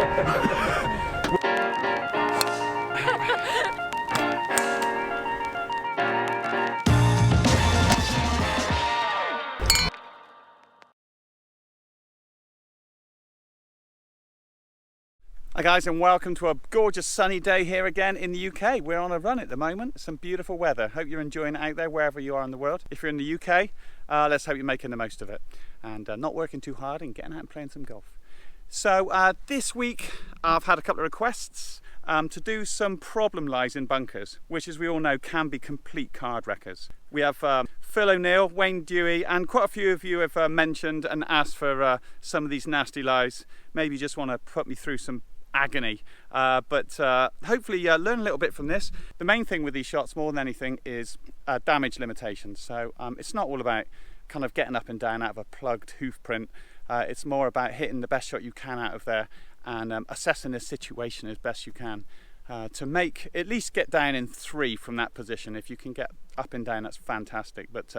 Hi guys, and welcome to a gorgeous sunny day here again in the UK. We're on a run at the moment, some beautiful weather. Hope you're enjoying it out there wherever you are in the world. If you're in the UK, let's hope you're making the most of it and not working too hard and getting out and playing some golf. So this week I've had a couple of requests to do some problem lies in bunkers, which as we all know can be complete card wreckers. We have Phil O'Neill, Wayne Dewey, and quite a few of you have mentioned and asked for some of these nasty lies. Maybe you just want to put me through some agony, but hopefully learn a little bit from this. The main thing with these shots more than anything is damage limitations. So it's not all about kind of getting up and down out of a plugged hoof print. It's more about hitting the best shot you can out of there and assessing the situation as best you can to make at least get down in 3 from that position. If you can get up and down, that's fantastic, but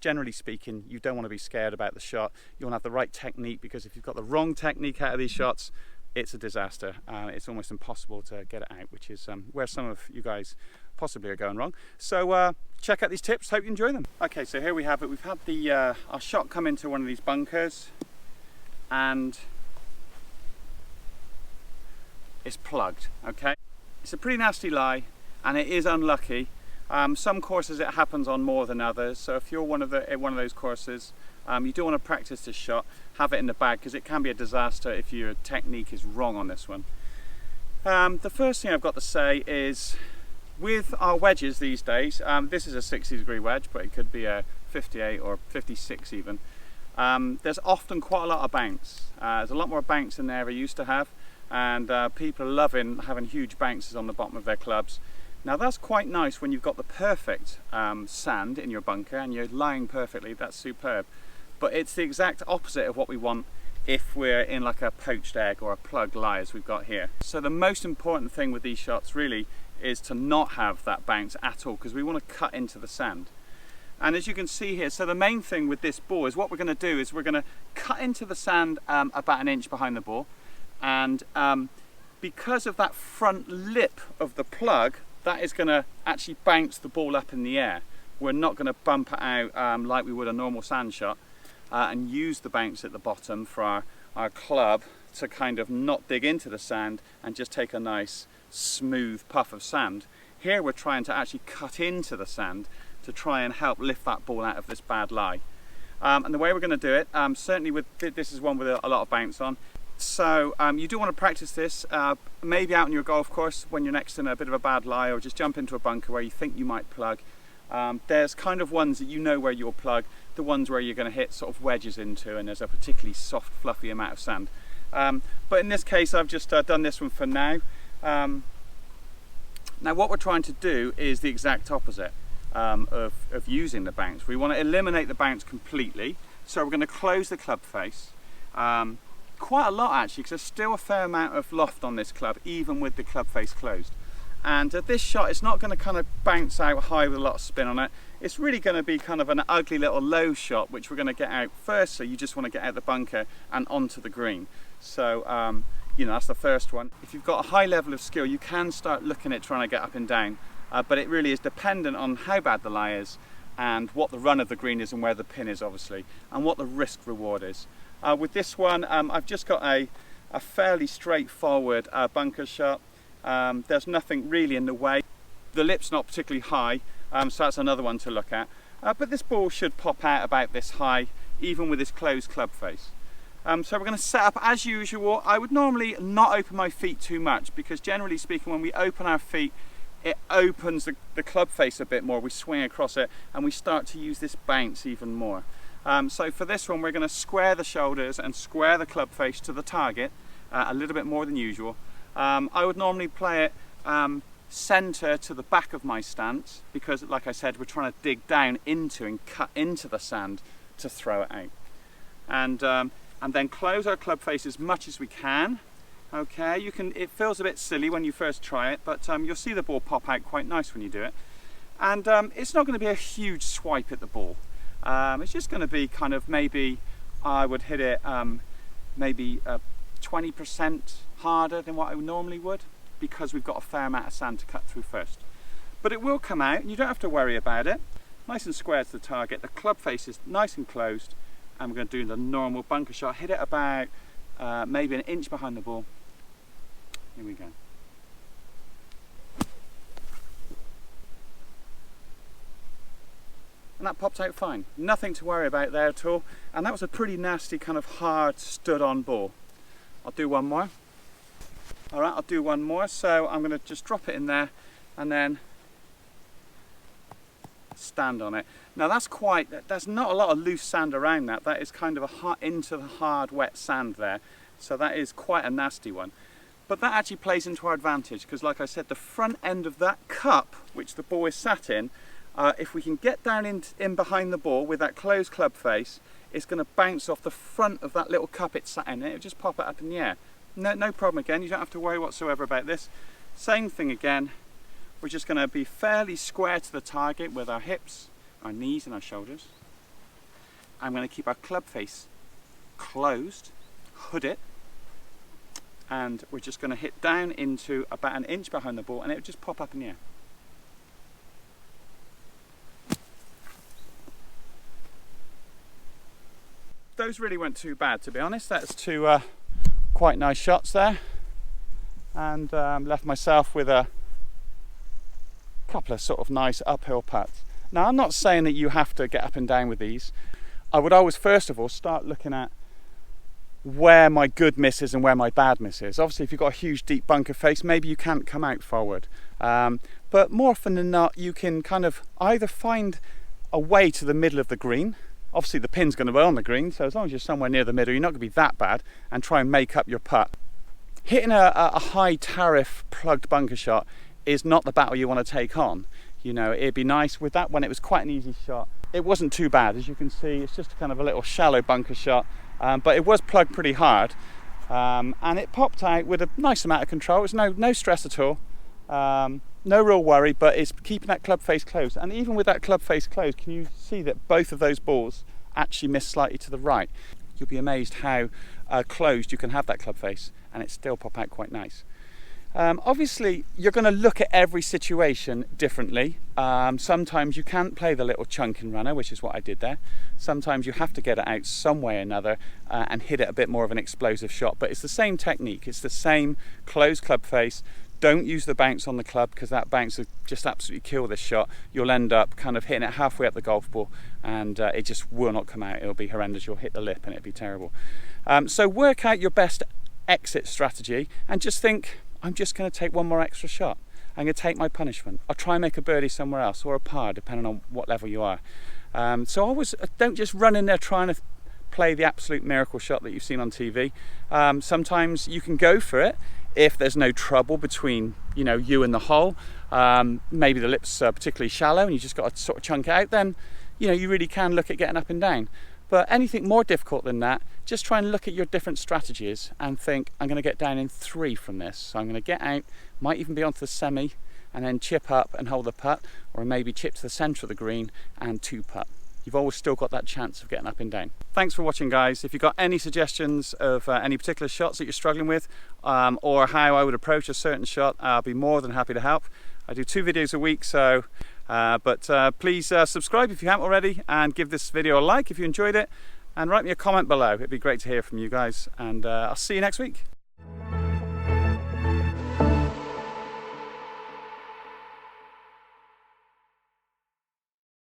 generally speaking, you don't want to be scared about the shot. You want to have the right technique, because if you've got the wrong technique out of these shots, it's a disaster. It's almost impossible to get it out, which is where some of you guys possibly are going wrong. So check out these tips, hope you enjoy them. Okay, so here we have it. We've had the our shot come into one of these bunkers and it's plugged. Okay, it's a pretty nasty lie and it is unlucky. Some courses it happens on more than others, so if you're one of those courses, you do want to practice this shot, have it in the bag, because it can be a disaster if your technique is wrong on this one. The first thing I've got to say is, with our wedges these days, this is a 60-degree wedge, but it could be a 58 or 56 even. There's often quite a lot of bounce. There's a lot more bounce than they ever used to have, and people are loving having huge bounces on the bottom of their clubs. Now that's quite nice when you've got the perfect sand in your bunker and you're lying perfectly, that's superb. But it's the exact opposite of what we want if we're in like a poached egg or a plugged lie as we've got here. So the most important thing with these shots really is to not have that bounce at all, because we want to cut into the sand. And as you can see here, so the main thing with this ball is what we're going to do is we're going to cut into the sand about an inch behind the ball, and because of that front lip of the plug, that is going to actually bounce the ball up in the air. We're not going to bump it out like we would a normal sand shot and use the bounce at the bottom for our club to kind of not dig into the sand and just take a nice smooth puff of sand. Here we're trying to actually cut into the sand to try and help lift that ball out of this bad lie. And the way we're going to do it, certainly with this is one with a lot of bounce on. So you do want to practice this, maybe out on your golf course when you're next in a bit of a bad lie, or just jump into a bunker where you think you might plug. There's kind of ones that you know where you'll plug, the ones where you're going to hit sort of wedges into and there's a particularly soft fluffy amount of sand. But in this case I've just done this one for now. Now what we're trying to do is the exact opposite of using the bounce. We want to eliminate the bounce completely, so we're going to close the club face. Quite a lot actually, because there's still a fair amount of loft on this club even with the club face closed. And this shot is not going to kind of bounce out high with a lot of spin on it. It's really going to be kind of an ugly little low shot, which we're going to get out first. So you just want to get out the bunker and onto the green. So you know, that's the first one. If you've got a high level of skill, you can start looking at trying to get up and down, but it really is dependent on how bad the lie is and what the run of the green is and where the pin is obviously, and what the risk reward is. With this one, I've just got a fairly straightforward bunker shot. There's nothing really in the way. The lip's not particularly high, so that's another one to look at. But this ball should pop out about this high, even with this closed club face. So we're going to set up as usual. I would normally not open my feet too much, because generally speaking, when we open our feet, it opens the club face a bit more. We swing across it and we start to use this bounce even more. So for this one, we're going to square the shoulders and square the club face to the target a little bit more than usual. I would normally play it center to the back of my stance, because like I said, we're trying to dig down into and cut into the sand to throw it out. And then close our club face as much as we can. Okay, it feels a bit silly when you first try it, but you'll see the ball pop out quite nice when you do it. And it's not going to be a huge swipe at the ball. It's just going to be kind of, maybe I would hit it maybe 20% harder than what I normally would, because we've got a fair amount of sand to cut through first. But it will come out and you don't have to worry about it. Nice and square to the target. The club face is nice and closed, and we're going to do the normal bunker shot. Hit it about maybe an inch behind the ball. Here we go. And that popped out fine. Nothing to worry about there at all. And that was a pretty nasty kind of hard stood on ball. I'll do one more. All right, I'll do one more. So I'm going to just drop it in there and then stand on it. Now there's not a lot of loose sand around that. That is kind of into the hard wet sand there. So that is quite a nasty one. But that actually plays into our advantage, because like I said, the front end of that cup, which the ball is sat in, if we can get down in behind the ball with that closed club face, it's going to bounce off the front of that little cup it's sat in, and it'll just pop it up in the air. No problem again, you don't have to worry whatsoever about this. Same thing again, we're just going to be fairly square to the target with our hips, our knees and our shoulders. I'm going to keep our club face closed, hood it, and we're just going to hit down into about an inch behind the ball, and it'll just pop up in the air. Those really weren't too bad, to be honest. That's two quite nice shots there, and left myself with a couple of sort of nice uphill putts. Now, I'm not saying that you have to get up and down with these. I would always first of all start looking at where my good miss is and where my bad miss is. Obviously, if you've got a huge deep bunker face, maybe you can't come out forward, but more often than not you can kind of either find a way to the middle of the green. Obviously the pin's going to be on the green, so as long as you're somewhere near the middle, you're not going to be that bad, and try and make up your putt. Hitting a high tariff plugged bunker shot is not the battle you want to take on. You know, it'd be nice. With that one, it was quite an easy shot. It wasn't too bad, as you can see. It's just kind of a little shallow bunker shot, but it was plugged pretty hard, and it popped out with a nice amount of control. It was no stress at all. No real worry, but it's keeping that club face closed. And even with that club face closed, can you see that both of those balls actually miss slightly to the right? You'll be amazed how closed you can have that club face and it still pop out quite nice. Obviously, you're going to look at every situation differently. Sometimes you can't play the little chunking runner, which is what I did there. Sometimes you have to get it out some way or another and hit it a bit more of an explosive shot. But it's the same technique. It's the same closed club face. Don't use the bounce on the club, because that bounce will just absolutely kill this shot. You'll end up kind of hitting it halfway up the golf ball, and it just will not come out. It'll be horrendous. You'll hit the lip and it'll be terrible. So work out your best exit strategy and just think, I'm just going to take one more extra shot. I'm going to take my punishment. I'll try and make a birdie somewhere else, or a par, depending on what level you are. So always don't just run in there trying to play the absolute miracle shot that you've seen on TV. Sometimes you can go for it if there's no trouble between you and the hole. Maybe the lip's particularly shallow and you just got to sort of chunk it out, then you really can look at getting up and down. But anything more difficult than that, just try and look at your different strategies and think, I'm going to get down in 3 from this. So I'm going to get out, might even be onto the semi, and then chip up and hold the putt, or maybe chip to the centre of the green and 2 putt. You've always still got that chance of getting up and down. Thanks for watching, guys. If you've got any suggestions of any particular shots that you're struggling with, or how I would approach a certain shot, I'll be more than happy to help. I do 2 videos a week, so please subscribe if you haven't already, and give this video a like if you enjoyed it, and write me a comment below. It'd be great to hear from you guys, and I'll see you next week.